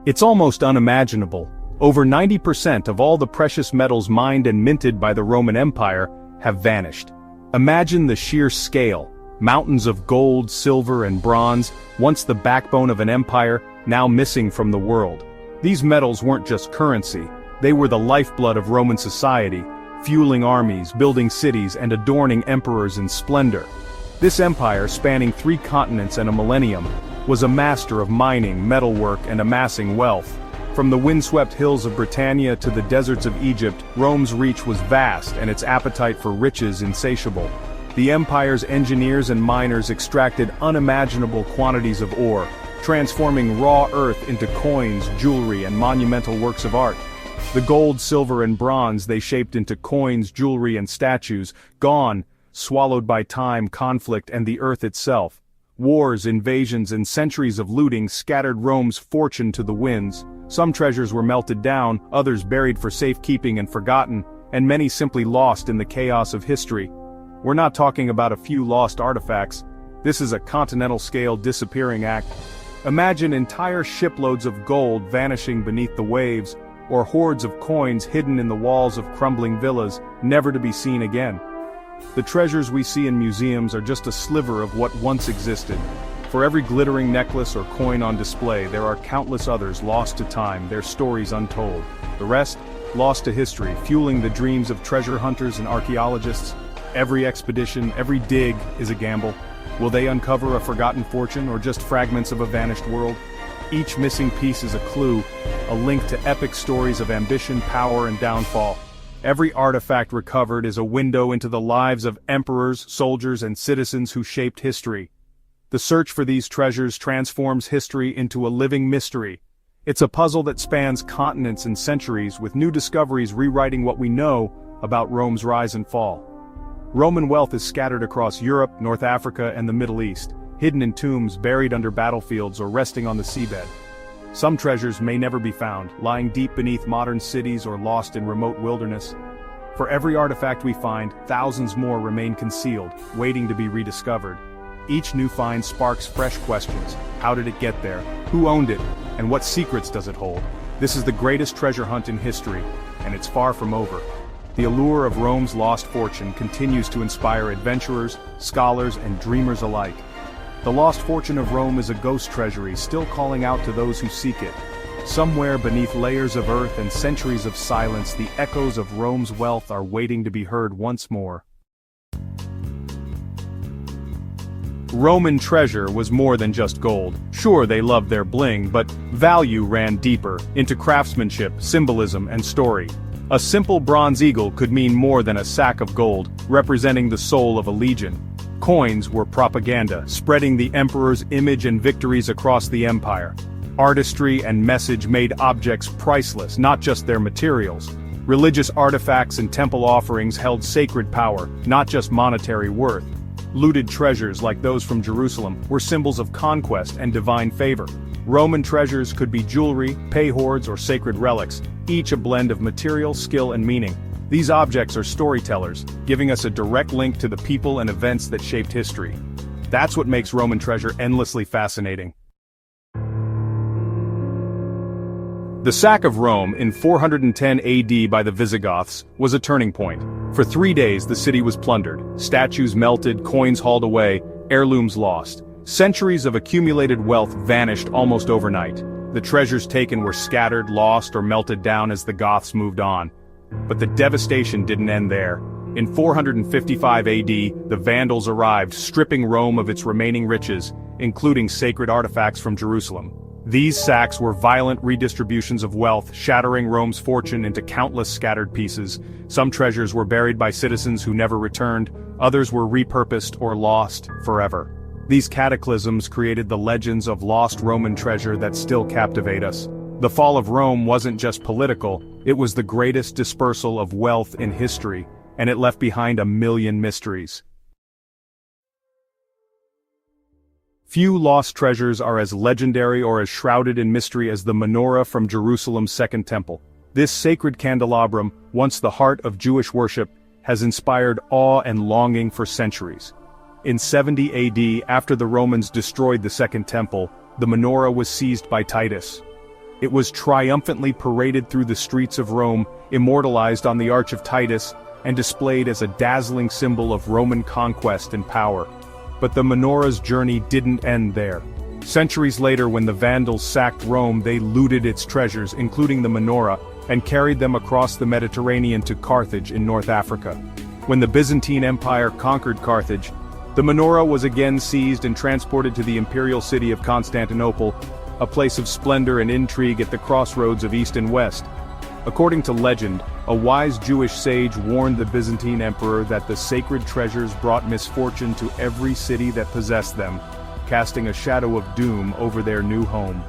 It's almost unimaginable. Over 90% of all the precious metals mined and minted by the Roman Empire have vanished. Imagine the sheer scale. Mountains of gold, silver, and bronze, once the backbone of an empire, now missing from the world. These metals weren't just currency, they were the lifeblood of Roman society, fueling armies, building cities, and adorning emperors in splendor. This empire, spanning 3 continents and a millennium, was a master of mining, metalwork, and amassing wealth. From the windswept hills of Britannia to the deserts of Egypt, Rome's reach was vast and its appetite for riches insatiable. The empire's engineers and miners extracted unimaginable quantities of ore, transforming raw earth into coins, jewelry, and monumental works of art. The gold, silver, and bronze they shaped into coins, jewelry, and statues, gone, swallowed by time, conflict, and the earth itself. Wars, invasions, and centuries of looting scattered Rome's fortune to the winds. Some treasures were melted down, others buried for safekeeping and forgotten, and many simply lost in the chaos of history. We're not talking about a few lost artifacts. This is a continental-scale disappearing act. Imagine entire shiploads of gold vanishing beneath the waves, or hordes of coins hidden in the walls of crumbling villas, never to be seen again. The treasures we see in museums are just a sliver of what once existed. For every glittering necklace or coin on display, there are countless others lost to time, their stories untold. The rest, lost to history, fueling the dreams of treasure hunters and archaeologists. Every expedition, every dig, is a gamble. Will they uncover a forgotten fortune or just fragments of a vanished world? Each missing piece is a clue, a link to epic stories of ambition, power, and downfall. Every artifact recovered is a window into the lives of emperors, soldiers, and citizens who shaped history. The search for these treasures transforms history into a living mystery. It's a puzzle that spans continents and centuries, with new discoveries rewriting what we know about Rome's rise and fall. Roman wealth is scattered across Europe, North Africa, and the Middle East, hidden in tombs, buried under battlefields, or resting on the seabed. Some treasures may never be found, lying deep beneath modern cities or lost in remote wilderness. For every artifact we find, thousands more remain concealed, waiting to be rediscovered. Each new find sparks fresh questions. How did it get there? Who owned it? And what secrets does it hold? This is the greatest treasure hunt in history, and it's far from over. The allure of Rome's lost fortune continues to inspire adventurers, scholars, and dreamers alike. The lost fortune of Rome is a ghost treasury still calling out to those who seek it. Somewhere beneath layers of earth and centuries of silence, the echoes of Rome's wealth are waiting to be heard once more. Roman treasure was more than just gold. Sure, they loved their bling, but value ran deeper, into craftsmanship, symbolism, and story. A simple bronze eagle could mean more than a sack of gold, representing the soul of a legion. Coins were propaganda, spreading the emperor's image and victories across the empire. Artistry and message made objects priceless, not just their materials. Religious artifacts and temple offerings held sacred power, not just monetary worth. Looted treasures like those from Jerusalem were symbols of conquest and divine favor. Roman treasures could be jewelry, pay hoards, or sacred relics, each a blend of material, skill, and meaning. These objects are storytellers, giving us a direct link to the people and events that shaped history. That's what makes Roman treasure endlessly fascinating. The sack of Rome in 410 AD by the Visigoths was a turning point. For 3 days the city was plundered, statues melted, coins hauled away, heirlooms lost. Centuries of accumulated wealth vanished almost overnight. The treasures taken were scattered, lost, or melted down as the Goths moved on. But the devastation didn't end there. In 455 AD, the Vandals arrived, stripping Rome of its remaining riches, including sacred artifacts from Jerusalem. These sacks were violent redistributions of wealth, shattering Rome's fortune into countless scattered pieces. Some treasures were buried by citizens who never returned, others were repurposed or lost forever. These cataclysms created the legends of lost Roman treasure that still captivate us. The fall of Rome wasn't just political, it was the greatest dispersal of wealth in history, and it left behind 1,000,000 mysteries. Few lost treasures are as legendary or as shrouded in mystery as the menorah from Jerusalem's Second Temple. This sacred candelabrum, once the heart of Jewish worship, has inspired awe and longing for centuries. In 70 AD, after the Romans destroyed the Second Temple, the menorah was seized by Titus. It was triumphantly paraded through the streets of Rome, immortalized on the Arch of Titus, and displayed as a dazzling symbol of Roman conquest and power. But the menorah's journey didn't end there. Centuries later, when the Vandals sacked Rome, they looted its treasures, including the menorah, and carried them across the Mediterranean to Carthage in North Africa. When the Byzantine Empire conquered Carthage, the menorah was again seized and transported to the imperial city of Constantinople, a place of splendor and intrigue at the crossroads of East and West. According to legend, a wise Jewish sage warned the Byzantine emperor that the sacred treasures brought misfortune to every city that possessed them, casting a shadow of doom over their new home.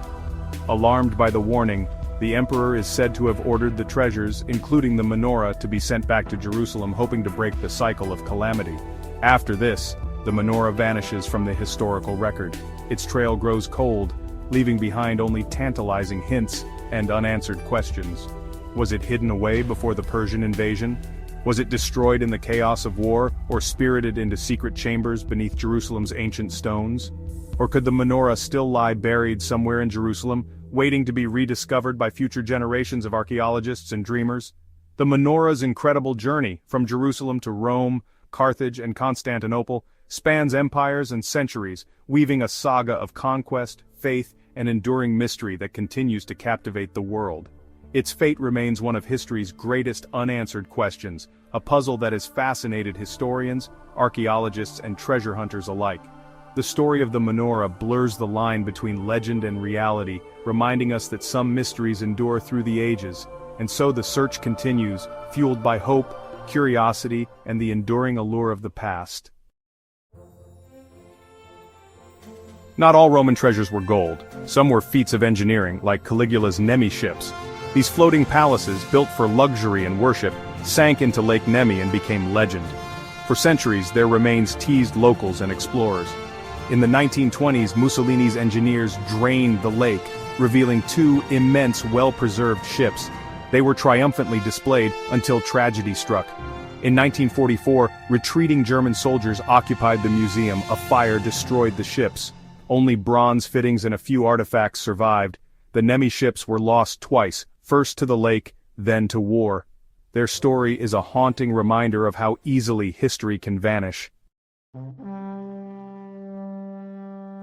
Alarmed by the warning, the emperor is said to have ordered the treasures, including the menorah, to be sent back to Jerusalem, hoping to break the cycle of calamity. After this, the menorah vanishes from the historical record. Its trail grows cold, leaving behind only tantalizing hints and unanswered questions. Was it hidden away before the Persian invasion? Was it destroyed in the chaos of war, or spirited into secret chambers beneath Jerusalem's ancient stones? Or could the menorah still lie buried somewhere in Jerusalem, waiting to be rediscovered by future generations of archaeologists and dreamers? The menorah's incredible journey, from Jerusalem to Rome, Carthage, and Constantinople, spans empires and centuries, weaving a saga of conquest, faith, and enduring mystery that continues to captivate the world. Its fate remains one of history's greatest unanswered questions, a puzzle that has fascinated historians, archaeologists, and treasure hunters alike. The story of the menorah blurs the line between legend and reality, reminding us that some mysteries endure through the ages, and so the search continues, fueled by hope, curiosity, and the enduring allure of the past. Not all Roman treasures were gold. Some were feats of engineering, like Caligula's Nemi ships. These floating palaces, built for luxury and worship, sank into Lake Nemi and became legend. For centuries, their remains teased locals and explorers. In the 1920s, Mussolini's engineers drained the lake, revealing two immense, well-preserved ships. They were triumphantly displayed until tragedy struck. In 1944, retreating German soldiers occupied the museum. A fire destroyed the ships. Only bronze fittings and a few artifacts survived. The Nemi ships were lost twice, first to the lake, then to war. Their story is a haunting reminder of how easily history can vanish.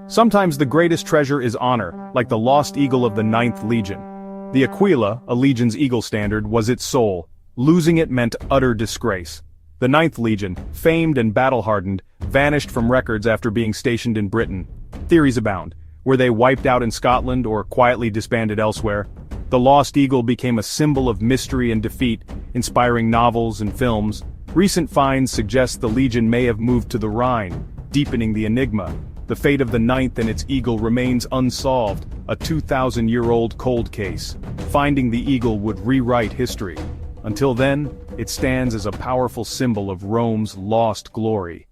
Sometimes the greatest treasure is honor, like the lost eagle of the 9th Legion. The Aquila, a legion's eagle standard, was its soul. Losing it meant utter disgrace. The 9th Legion, famed and battle-hardened, vanished from records after being stationed in Britain. Theories abound. Were they wiped out in Scotland or quietly disbanded elsewhere? The lost eagle became a symbol of mystery and defeat, inspiring novels and films. Recent finds suggest the Legion may have moved to the Rhine, deepening the enigma. The fate of the 9th and its eagle remains unsolved, a 2,000-year-old cold case. Finding the eagle would rewrite history. Until then, it stands as a powerful symbol of Rome's lost glory.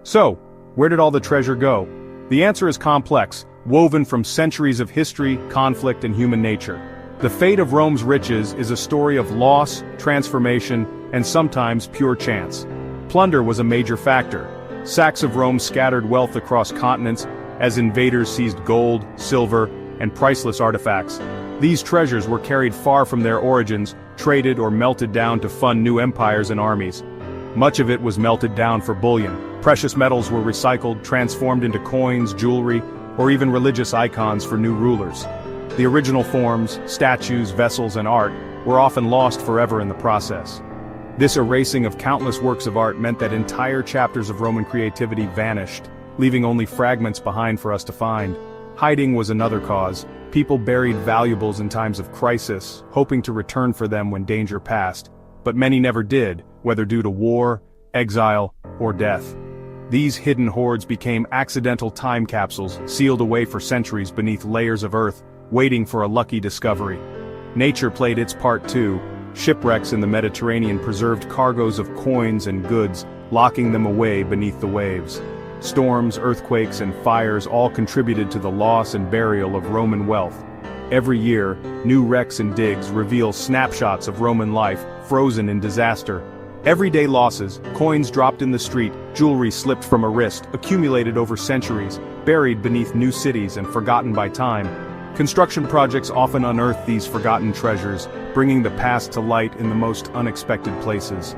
So, where did all the treasure go? The answer is complex, woven from centuries of history, conflict, and human nature. The fate of Rome's riches is a story of loss, transformation, and sometimes pure chance. Plunder was a major factor. Sacks of Rome scattered wealth across continents as invaders seized gold, silver, and priceless artifacts. These treasures were carried far from their origins, traded or melted down to fund new empires and armies. Much of it was melted down for bullion. Precious metals were recycled, transformed into coins, jewelry, or even religious icons for new rulers. The original forms, statues, vessels, and art were often lost forever in the process. This erasing of countless works of art meant that entire chapters of Roman creativity vanished, leaving only fragments behind for us to find. Hiding was another cause. People buried valuables in times of crisis, hoping to return for them when danger passed. But many never did, whether due to war, exile, or death. These hidden hoards became accidental time capsules, sealed away for centuries beneath layers of earth, waiting for a lucky discovery. Nature played its part too. Shipwrecks in the Mediterranean preserved cargoes of coins and goods, locking them away beneath the waves. Storms, earthquakes, and fires all contributed to the loss and burial of Roman wealth. Every year, new wrecks and digs reveal snapshots of Roman life, frozen in disaster. Everyday losses, coins dropped in the street, jewelry slipped from a wrist, accumulated over centuries, buried beneath new cities and forgotten by time. Construction projects often unearth these forgotten treasures, bringing the past to light in the most unexpected places.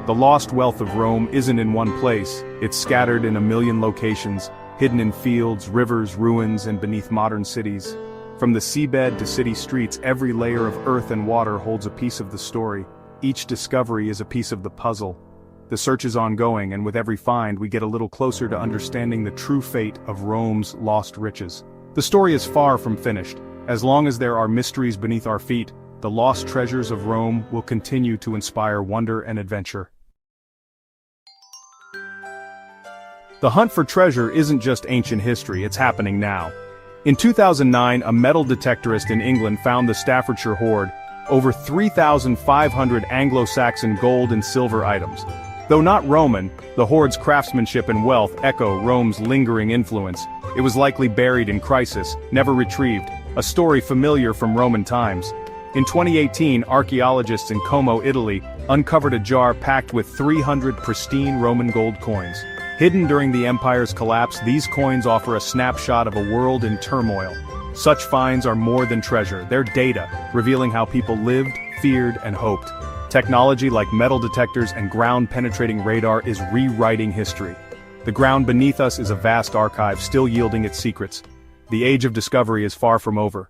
The lost wealth of Rome isn't in one place, it's scattered in a million locations, hidden in fields, rivers, ruins, and beneath modern cities. From the seabed to city streets, every layer of earth and water holds a piece of the story. Each discovery is a piece of the puzzle. The search is ongoing, and with every find we get a little closer to understanding the true fate of Rome's lost riches. The story is far from finished. As long as there are mysteries beneath our feet, the lost treasures of Rome will continue to inspire wonder and adventure. The hunt for treasure isn't just ancient history, it's happening now. In 2009, a metal detectorist in England found the Staffordshire hoard, over 3,500 Anglo-Saxon gold and silver items. Though not Roman, the hoard's craftsmanship and wealth echo Rome's lingering influence. It was likely buried in crisis, never retrieved, a story familiar from Roman times. In 2018, archaeologists in Como, Italy, uncovered a jar packed with 300 pristine Roman gold coins. Hidden during the empire's collapse, these coins offer a snapshot of a world in turmoil. Such finds are more than treasure, they're data, revealing how people lived, feared, and hoped. Technology like metal detectors and ground-penetrating radar is rewriting history. The ground beneath us is a vast archive still yielding its secrets. The age of discovery is far from over.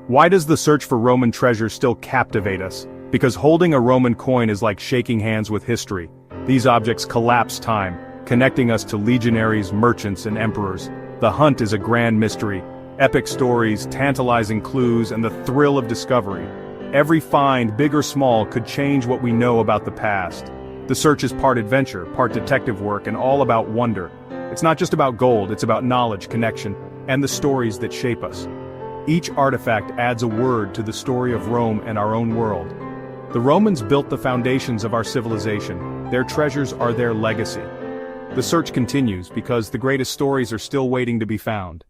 Why does the search for Roman treasure still captivate us? Because holding a Roman coin is like shaking hands with history. These objects collapse time, connecting us to legionaries, merchants, and emperors. The hunt is a grand mystery. Epic stories, tantalizing clues, and the thrill of discovery. Every find, big or small, could change what we know about the past. The search is part adventure, part detective work, and all about wonder. It's not just about gold, it's about knowledge, connection, and the stories that shape us. Each artifact adds a word to the story of Rome and our own world. The Romans built the foundations of our civilization. Their treasures are their legacy. The search continues because the greatest stories are still waiting to be found.